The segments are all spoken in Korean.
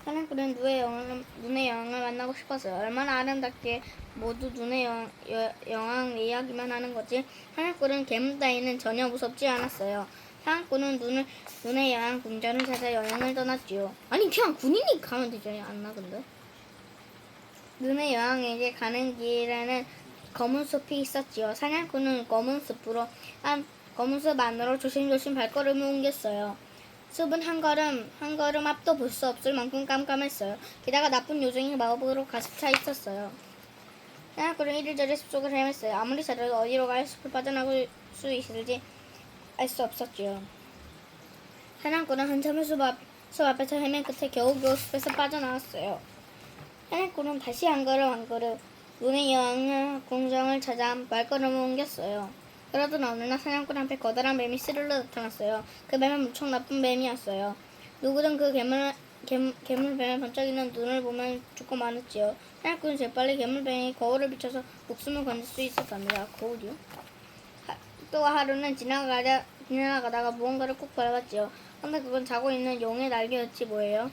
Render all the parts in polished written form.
사냥꾼은 눈의 여왕을 만나고 싶었어요. 얼마나 아름답게 모두 눈의 여왕 이야기만 하는 거지. 사냥꾼은 괴물 따위는 전혀 무섭지 않았어요. 사냥꾼은 눈의 여왕 궁전을 찾아 여행을 떠났지요. 아니 그냥 군인이 가면 되죠. 않나 근데? 눈의 여왕에게 가는 길에는 검은 숲이 있었지요. 사냥꾼은 검은 숲 안으로 조심조심 발걸음을 옮겼어요. 숲은 한 걸음 앞도 볼 수 없을 만큼 깜깜했어요. 게다가 나쁜 요정이 마법으로 가득 차 있었어요. 사냥꾼은 이리저리 숲속을 헤맸어요. 아무리 찾아도 어디로 갈 숲을 빠져나갈 수 있을지 알 수 없었지요. 사냥꾼은 한참을 숲 앞에서 헤맨 끝에 겨우겨우 숲에서 빠져나왔어요. 사냥꾼은 다시 한 걸음 눈의 여왕 궁정을 찾아 발걸음을 옮겼어요. 그러던 어느 날 사냥꾼 앞에 거대한 뱀이 스르르 나타났어요. 그 뱀은 무척 나쁜 뱀이었어요. 누구든 그 괴물뱀의 번쩍이는 눈을 보면 죽고 말았지요. 사냥꾼은 재빨리 괴물뱀이 거울을 비춰서 목숨을 건질 수 있었답니다. 거울이요? 또 하루는 지나가다가 무언가를 꼭 밟았지요. 근데 그건 자고 있는 용의 날개였지 뭐예요?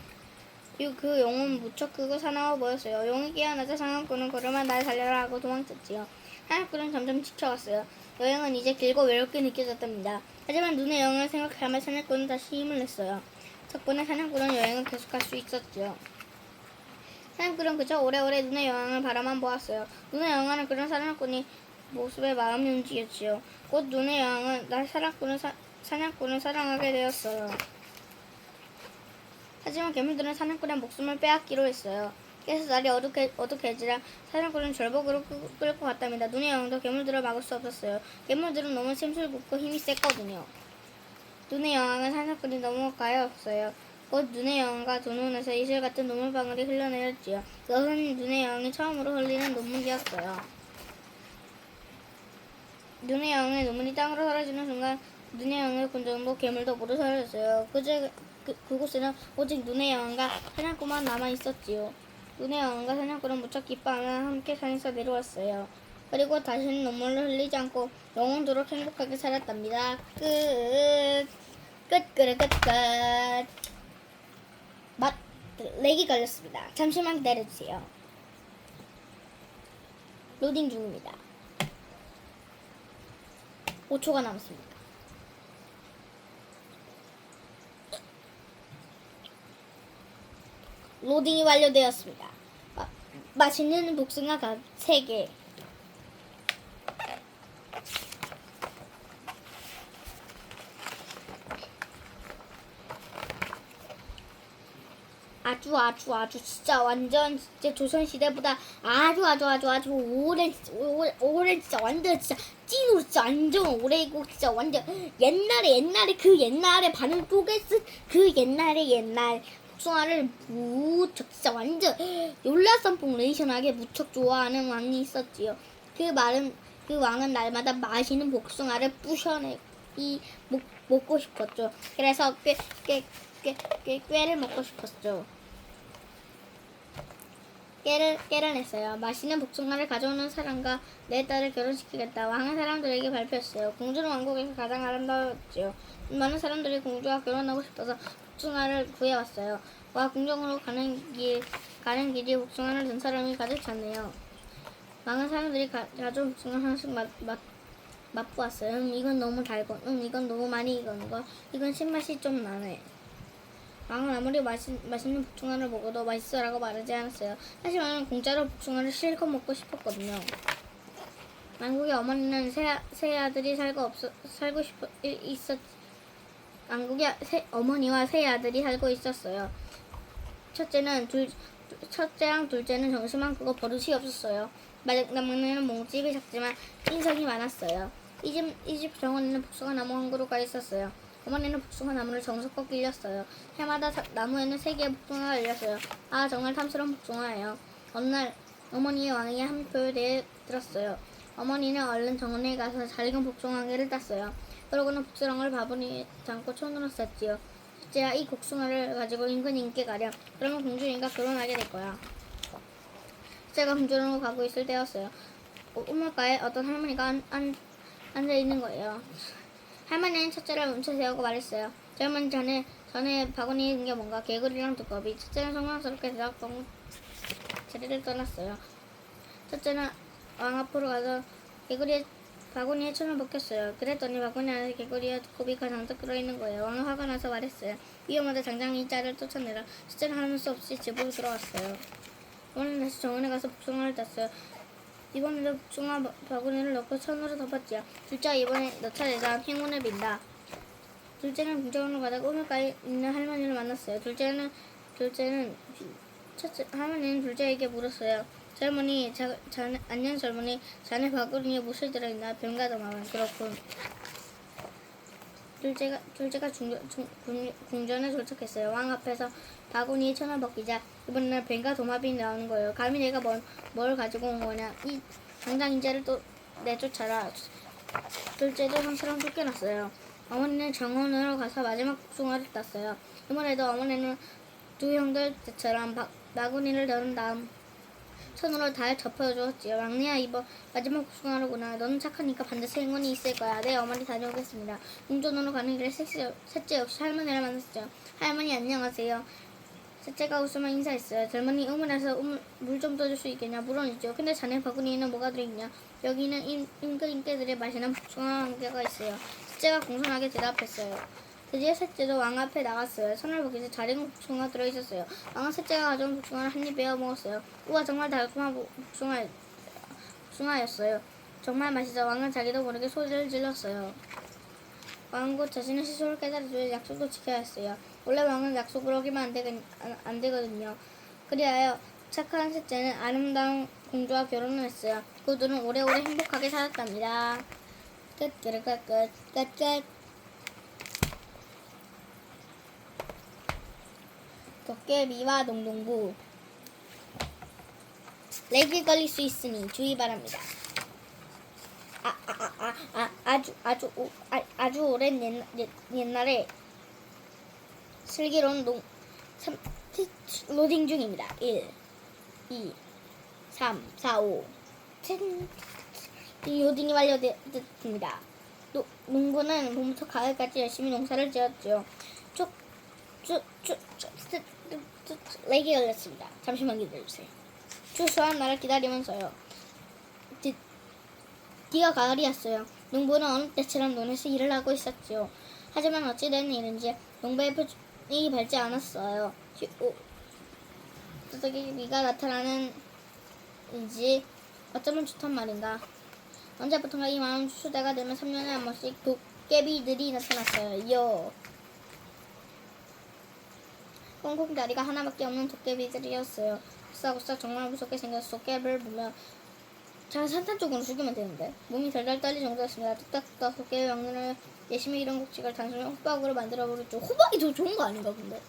그 용은 무척 크고 사나워 보였어요. 용이 깨어나자 사냥꾼은 그러면 날 살려라 하고 도망쳤지요. 사냥꾼은 점점 지쳐갔어요. 여행은 이제 길고 외롭게 느껴졌답니다. 하지만 눈의 여행을 생각하며 사냥꾼은 다시 힘을 냈어요. 덕분에 사냥꾼은 여행을 계속할 수 있었지요. 사냥꾼은 그저 오래오래 눈의 여왕을 바라만 보았어요. 눈의 여왕은 그런 사냥꾼이 모습에 마음이 움직였지요. 곧 눈의 여왕은 사냥꾼을 사랑하게 되었어요. 하지만 괴물들은 사냥꾼의 목숨을 빼앗기로 했어요. 그래서 날이 어둑해지자 사냥꾼은 절벽으로 끌고 갔답니다. 눈의 여왕도 괴물들을 막을 수 없었어요. 괴물들은 너무 심술궂고 힘이 셌거든요. 눈의 여왕은 사냥꾼이 너무 가엾었어요. 곧 눈의 여왕과 두 눈에서 이슬 같은 눈물방울이 흘러내렸지요. 그것은 눈의 여왕이 처음으로 흘리는 눈물이었어요. 눈의 여왕의 눈물이 땅으로 사라지는 순간 눈의 여왕의 군정도 괴물도 모두 사라졌어요. 그곳에는 오직 눈의 여왕과 사냥꾼만 남아 있었지요. 눈의 여왕과 사냥꾼은 무척 기뻐하며 함께 산에서 내려왔어요. 그리고 다시는 눈물을 흘리지 않고 영원토록 행복하게 살았답니다. 끝. 렉이 걸렸습니다. 잠시만 기다려주세요. 로딩 중입니다. 5초가 남았습니다. 로딩이 완료되었습니다. 맛있는 복숭아 3개. 아주 진짜 완전 진짜 조선시대보다 아주 오랜 진짜 완전 진짜 찐으로 진짜 완전 오래고 진짜 완전 옛날에 반응 쪽에 쓴 그 옛날 복숭아를 무척 진짜 완전 욜라sam뽕레이션하게 무척 좋아하는 왕이 있었지요. 그 왕은 날마다 맛있는 복숭아를 먹고 싶었죠. 그래서 꾀를 먹고 싶었죠. 깨를 냈어요. 맛있는 복숭아를 가져오는 사람과 내 딸을 결혼시키겠다. 왕은 사람들에게 발표했어요. 공주는 왕국에서 가장 아름다웠지요. 많은 사람들이 공주와 결혼하고 싶어서 복숭아를 구해왔어요. 와, 궁정으로 가는 길이 복숭아를 든 사람이 가득 찼네요. 많은 사람들이 가져온 복숭아 하나씩 맛보았어요. 이건 너무 달고, 이건 너무 많이 익은 거, 이건 신맛이 좀 나네. 왕은 아무리 맛있는 복숭아를 먹어도 맛있어라고 말하지 않았어요. 하지만 공짜로 복숭아를 실컷 먹고 싶었거든요. 왕국의 어머니는 세 아들이 어머니와 세 아들이 살고 있었어요. 첫째랑 둘째는 정신만 크고 버릇이 없었어요. 막내는 몸집이 작지만 인성이 많았어요. 이 집 정원에는 복숭아 나무 한 그루가 있었어요. 어머니는 복숭아 나무를 정성껏 길렀어요. 해마다 나무에는 3개의 복숭아가 열렸어요. 아, 정말 탐스러운 복숭아예요. 어느 날 어머니의 왕이 한 표에 들었어요. 어머니는 얼른 정원에 가서 잘 익은 복숭아 한 개를 땄어요. 그러고는 복숭아를 바구니에 담고 손으로 쌌지요. 첫째야, 이 복숭아를 가지고 임금님께 가렴. 그러면 공주님과 결혼하게 될 거야. 첫째가 궁전으로 가고 있을 때였어요. 우물가에 어떤 할머니가 앉아 있는 거예요. 할머니는 첫째를 뭉쳐 세우고 말했어요. 젊은 자네, 전에 바구니에 있는 게 뭔가 개구리랑 두꺼비. 첫째는 성황스럽게 대답하고 자리를 떠났어요. 첫째는 왕 앞으로 가서 개구리의 바구니에 천을 벗겼어요. 그랬더니 바구니 안에 개구리와 두꺼비가 잔뜩 들어있는 거예요. 왕은 화가 나서 말했어요. 위험하다. 당장 이 짤을 쫓아내라. 첫째는 하는 수 없이 집으로 들어갔어요. 이번엔 다시 정원에 가서 복숭아를 땄어요. 이번에도 복숭아 바구니를 넣고 천으로 덮었지요. 둘째가 이번에 너 차례다. 행운을 빈다. 둘째는 궁정으로 가다가 우물가에 있는 할머니를 만났어요. 둘째는 할머니는 둘째에게 물었어요. 젊은이, 안녕 젊은이, 자네 바구니에 무엇이 들어있나? 뱀과 도마뱀. 그렇군. 둘째가 궁전에 도착했어요. 왕 앞에서 바구니에 천을 벗기자 이번에는 뱀과 도마뱀이 나오는 거예요. 감히 내가 뭘 가지고 온 거냐? 당장 인자를 또 내쫓아라. 둘째도 상처럼 쫓겨났어요. 어머니는 정원으로 가서 마지막 복숭아를 땄어요. 이번에도 어머니는 두 형들 때처럼 바구니를 넣은 다음 손으로 달 덮어주었지요. 막내야, 이번 마지막 복숭아로구나. 너는 착하니까 반드시 행운이 있을 거야. 네, 어머니 다녀오겠습니다. 궁전으로 가는 길에 셋째 역시 할머니를 만났죠. 할머니 안녕하세요. 셋째가 웃으며 인사했어요. 젊은이 우물에서 물 좀 떠줄 수 있겠냐? 물론이죠. 근데 자네 바구니에는 뭐가 들어있냐? 여기는 임금님께들이 마시는 복숭아 한 개가 있어요. 셋째가 공손하게 대답했어요. 드디어 셋째도 왕 앞에 나갔어요. 손을 보기에 잘 익은 복숭아가 들어있었어요. 왕은 셋째가 가져온 복숭아를 한 입 베어 먹었어요. 우와, 정말 달콤한 복숭아였어요. 정말 맛있어. 왕은 자기도 모르게 소리를 질렀어요. 왕은 곧 자신의 스스로를 깨달아줘야 약속도 지켜야 했어요. 원래 왕은 약속을 어기면 안 되거든요. 그리하여 착한 셋째는 아름다운 공주와 결혼을 했어요. 그 둘은 오래오래 행복하게 살았답니다. 끝. 도깨비와 농동부. 렉이 걸릴 수 있으니 주의 바랍니다. 아주 오랜 옛날에 슬기로운 로딩 중입니다. 1, 2, 3, 4, 5. 이 로딩이 완료됐습니다. 농부는 봄부터 가을까지 열심히 농사를 지었죠. 렉이 걸렸습니다. 잠시만 기다려주세요. 추수한 날을 기다리면서요. 뒤가 가을이었어요. 농부는 어느 때처럼 논에서 일을 하고 있었지요. 하지만 어찌 된 일인지 농부의 표정이 밝지 않았어요. 도깨비가 나타나는지 어쩌면 좋단 말인가. 언제부턴가 이 마음 추수대가 되면 3년에 한 번씩 도깨비들이 나타났어요. 꽁꽁다리가 하나밖에 없는 도깨비들이었어요. 오싹오싹 정말 무섭게 생겨서 도깨비를 보며 잘 산탄 쪽으로 죽이면 되는데 몸이 덜덜 떨릴 정도였습니다. 뚝딱뚝딱 도깨비 왕눈을 열심히 이런 곡식을 단순히 호박으로 만들어보겠죠. 호박이 더 좋은 거 아닌가 근데?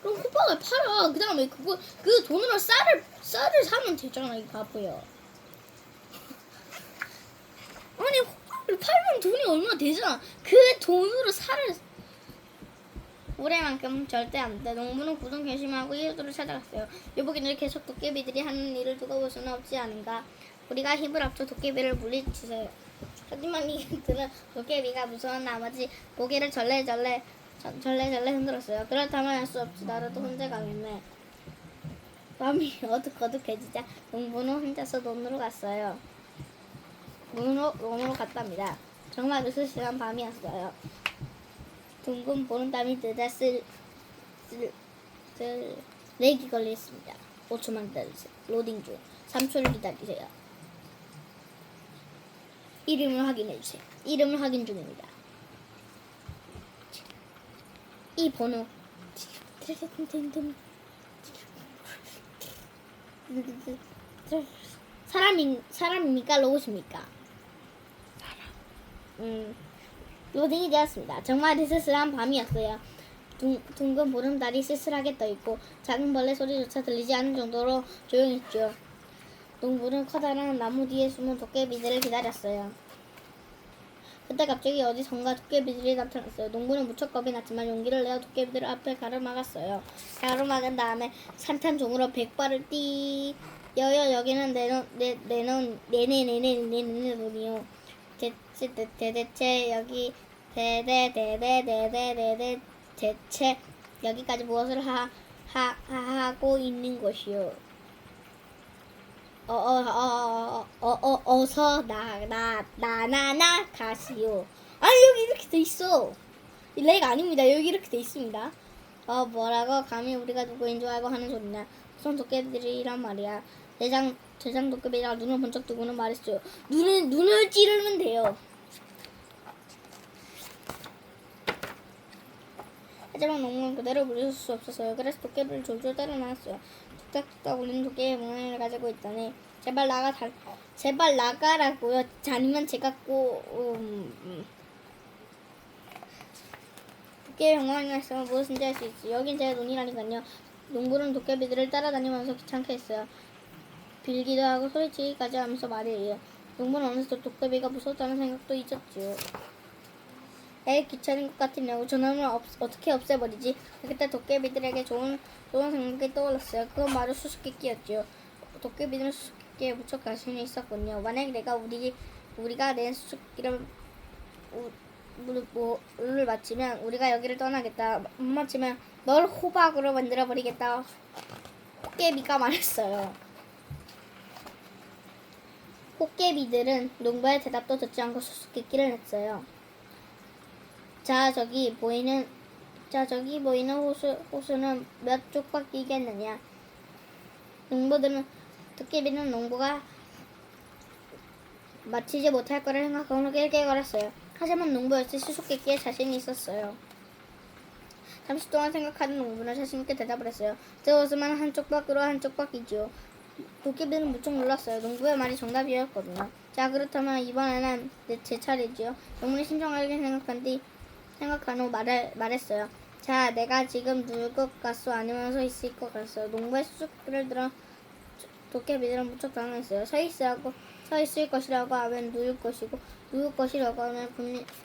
그럼 호박을 팔아. 그 다음에 그 돈으로 쌀을 사면 되잖아. 이 바보야. 아니 호박을 팔면 돈이 얼마 되잖아. 그 돈으로 쌀을 올해만큼 절대 안 돼. 농부는 굳은 결심하고 이웃들을 찾아갔어요. 여보기는 계속 도깨비들이 하는 일을 두고 볼 수는 없지 않은가. 우리가 힘을 합쳐 도깨비를 물리치세요. 하지만 이들은 도깨비가 무서운 나머지 고개를 절레절레 흔들었어요. 그렇다면 할 수 없지. 나라도 혼자 가겠네. 밤이 어둑어둑해지자 농부는 혼자서 논으로 갔어요. 논으로 갔답니다. 정말 으스스한 밤이었어요. 둥근 보름땀이 뜨다 렉이 걸렸습니다. 5초만 기다리세요. 로딩 중. 3초를 기다리세요. 이름을 확인해주세요. 이름을 확인 중입니다. 이 번호 사람입니까? 로봇입니까? 로딩이 되었습니다. 정말 쓸쓸한 밤이었어요. 둥근 보름달이 쓸쓸하게 떠있고 작은 벌레 소리조차 들리지 않는 정도로 조용했죠. 농부는 커다란 나무 뒤에 숨은 도깨비들을 기다렸어요. 그때 갑자기 어디선가 도깨비들이 나타났어요. 농부는 무척 겁이 났지만 용기를 내어 도깨비들 앞에 가로막았어요. 가로막은 다음에 산탄종으로 100발을 뛰어요. 여기는 내놓은 네네네네네네네네요. 대체 여기 대대대대대대대대 대체 여기까지 무엇을 하고 있는 것이요? 어서 나나나 가시오. 아니 여기 이렇게 돼 있어. 렉 아닙니다. 여기 이렇게 돼 있습니다. 뭐라고 감히 우리가 누구인 줄 알고 하는 소리냐. 무슨 도깨비들이란 말이야. 대장 도깨비가 눈을 번쩍 뜨고는 말했어요. 눈을 찌르면 돼요. 하지만 농구는 그대로 물리칠 수 없었어요. 그래서 도깨비를 졸졸 때려놨어요. 뚝딱뚝딱 울리는 도깨비의 몽환을 가지고 있다니. 제발 나가라고요. 아니면 제가 도깨비 병원에 있으면 무엇인지 할 수 있지. 여긴 제 눈이라니까요. 농부는 도깨비들을 따라다니면서 귀찮게 했어요. 빌기도 하고 소리치기까지 하면서 말이에요. 농부는 어느새 도깨비가 무섭다는 생각도 잊었지요. 귀찮은 것 같으냐고 저놈을 어떻게 없애버리지? 그때 도깨비들에게 좋은 생각이 떠올랐어요. 그건 바로 수수께끼였지요. 도깨비들은 수수께끼에 무척 자신이 있었군요. 만약 우리가 낸 수수께끼를 물을 맞히면 우리가 여기를 떠나겠다. 못 맞히면 널 호박으로 만들어버리겠다. 호깨비가 말했어요. 호깨비들은 농부의 대답도 듣지 않고 수수께끼를 냈어요. 자 저기 보이는 호수는 몇 쪽밖이겠느냐. 도깨비는 농부가 마치지 못할 거를 생각하고 낄낄거렸어요. 하지만 농부 역시 수수께끼에 자신이 있었어요. 잠시 동안 생각하는 농부는 자신있게 대답을 했어요. 제 호수는 한쪽 밖으로 한쪽 밖이지요. 도깨비는 무척 놀랐어요. 농부의 말이 정답이었거든요. 자 그렇다면 이번에는 제 차례지요. 농부는 신중하게 생각한 후 말했어요. 자, 내가 지금 누울 것 같소? 아니면 서 있을 것 같소? 농부의 수수께끼를 들어 도깨비들은 무척 당황했어요. 서 있을 것이라고 하면 누울 것이라고 하면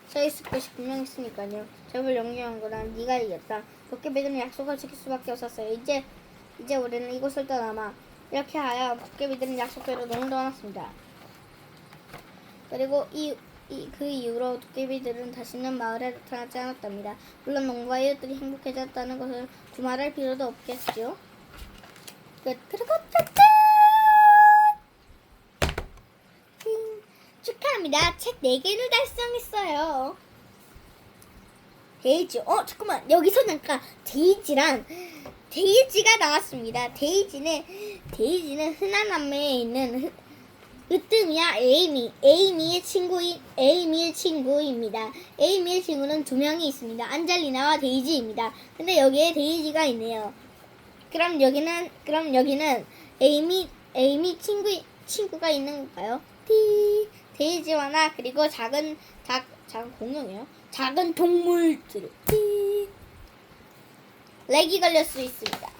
서 있을 것이 분명했으니까요. 제발 영리한거나 네가 이겼다. 도깨비들은 약속을 지킬 수밖에 없었어요. 이제 우리는 이곳을 떠나마. 이렇게 하여 도깨비들은 약속대로 눈을 떠났습니다. 그리고 그 이후로 도깨비들은 다시는 마을에 나타나지 않았답니다. 물론 농부와 이웃들이 행복해졌다는 것을 두말할 필요도 없겠죠. 그리고 짜잔! 축하합니다. 책 4개를 달성했어요. 데이지. 잠깐만. 여기서 잠깐 데이지가 나왔습니다. 데이지는 흔한 남매에 있는 으뜸이야 에이미의 친구입니다. 에이미의 친구는 2명이 있습니다. 안젤리나와 데이지입니다. 근데 여기에 데이지가 있네요. 그럼 여기는 에이미 친구가 있는 건가요? 데이지와 나 그리고 작은 공룡이요. 작은 동물들. 렉이 걸릴 수 있습니다.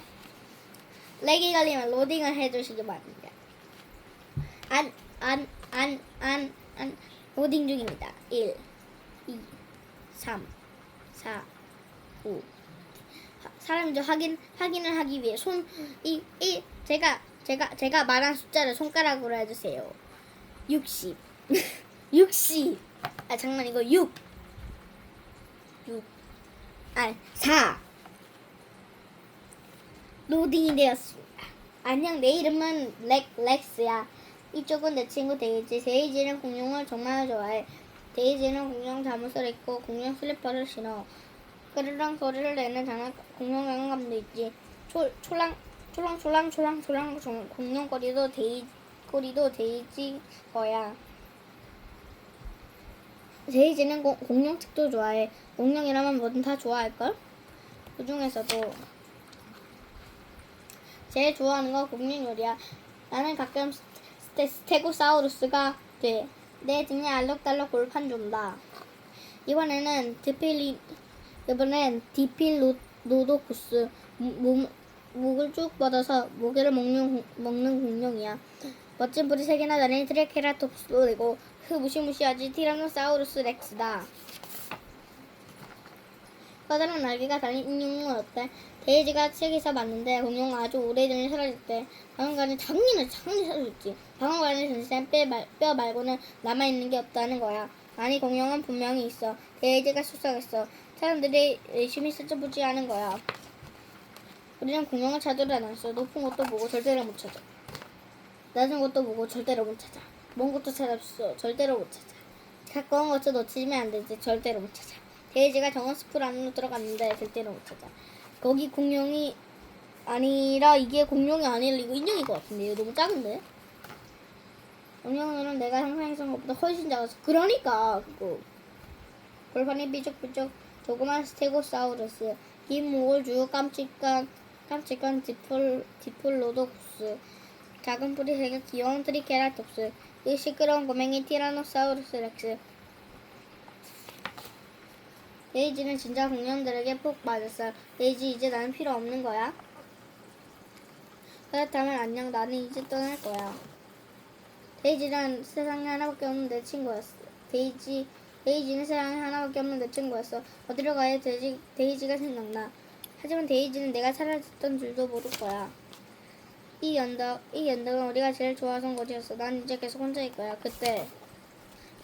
렉이 걸리면 로딩을 해주시기 바랍니다. 로딩 중입니다. 1, 2, 3, 4, 5. 사람이 확인을 하기 위해 제가 말한 숫자를 손가락으로 해주세요. 60. 60. 장난이고 6. 4. 로딩이 되었습니다. 안녕, 내 이름은 렉스야. 이쪽은 내 친구 데이지. 데이지는 공룡을 정말 좋아해. 데이지는 공룡 잠옷을 입고 공룡 슬리퍼를 신어. 그르렁 소리를 내는 공룡 장난감도 있지. 초랑초랑 공룡 꼬리도 데이지 거야. 데이지는 공룡 책도 좋아해. 공룡이라면 뭐든 다 좋아할걸? 그 중에서도 제일 좋아하는 건 공룡 요리야. 나는 가끔 스테고사우루스가 돼. 내 등에 알록달록 골판 좀다. 이번엔 디필로도쿠스. 목을 쭉 뻗어서 모기를 먹는 공룡이야. 멋진 불이 3개나 달린 트리케라톱스도 되고 무시무시하지. 티라노사우루스 렉스다. 커다란 날개가 달린 인용은 어때? 데이지가 책에서 봤는데 공룡은 아주 오래전에 사라졌대. 박물관에 당연히 사라졌지. 박물관에 전시된 뼈 말고는 남아있는 게 없다는 거야. 아니 공룡은 분명히 있어. 데이지가 속삭였어. 사람들이 열심히 찾아보지 않은 거야. 우리는 공룡을 찾으러 다녔어. 높은 곳도 보고 절대로 못 찾아. 낮은 곳도 보고 절대로 못 찾아. 먼 곳도 찾아봤어. 절대로 못 찾아. 가까운 것도 놓치면 안 되지. 절대로 못 찾아. 데이지가 정원 숲을 안으로 들어갔는데 절대로 못 찾아. 거기 공룡이 아니라 이게 공룡이 아니라 이거 인형인 것 같은데 이거 너무 작은데? 공룡은 내가 상상했던 것보다 훨씬 작아서 그러니까 그거 골판이 삐죽삐죽 조그만 스테고사우루스 긴 목을 주 깜찍한 디플로도쿠스 작은 뿌리 색의 귀여운 트리케라톱스 이 시끄러운 고맹이 티라노사우루스 렉스 데이지는 진짜 공룡들에게 푹 맞았어. 데이지 이제 나는 필요 없는 거야? 그렇다면 안녕 나는 이제 떠날 거야. 데이지는 세상에 하나밖에 없는 내 친구였어. 데이지는 세상에 하나밖에 없는 내 친구였어. 어디로 가야 데이지가 생각나. 하지만 데이지는 내가 사라졌던 줄도 모를 거야. 이 연덕은 우리가 제일 좋아하던 곳이었어. 난 이제 계속 혼자일 거야. 그때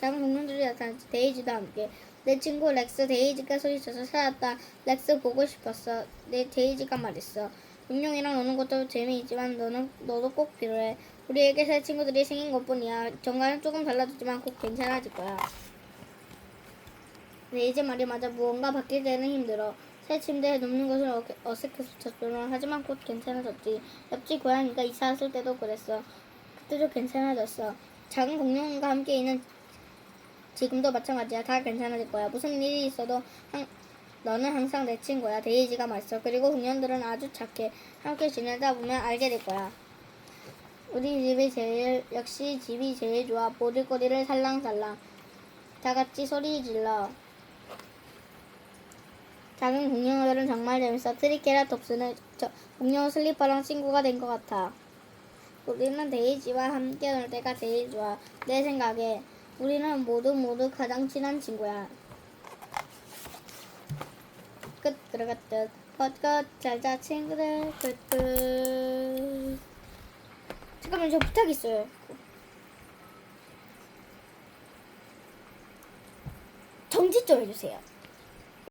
작은 공룡들이 나타났지. 데이지도 함께. 내 친구 렉스 데이지가 소리쳐서 찾았다. 렉스 보고 싶었어. 내 데이지가 말했어. 공룡이랑 노는 것도 재미있지만 너도 꼭 필요해. 우리에게 새 친구들이 생긴 것뿐이야. 정가는 조금 달라졌지만 곧 괜찮아질 거야. 데이지 말이 맞아. 무언가 바뀔 때는 힘들어. 새 침대에 눕는 것을 어색해서 쳤지만 하지만 곧 괜찮아졌지. 옆집 고양이가 이사 왔을 때도 그랬어. 그때도 괜찮아졌어. 작은 공룡과 함께 있는 지금도 마찬가지야. 다 괜찮아질 거야. 무슨 일이 있어도 너는 항상 내 친구야. 데이지가 말했어. 그리고 공룡들은 아주 착해. 함께 지내다 보면 알게 될 거야. 역시 집이 제일 좋아. 보들거리를 살랑살랑. 다 같이 소리 질러. 작은 공룡들은 정말 재밌어. 트리케라톱스는 공룡 슬리퍼랑 친구가 된 것 같아. 우리는 데이지와 함께 놀 때가 제일 좋아. 내 생각에 우리는 모두 가장 친한 친구야. 끝. 끝. 잘자 친구들. 끝. 잠깐만 저 부탁 있어요. 정지 좀 해주세요.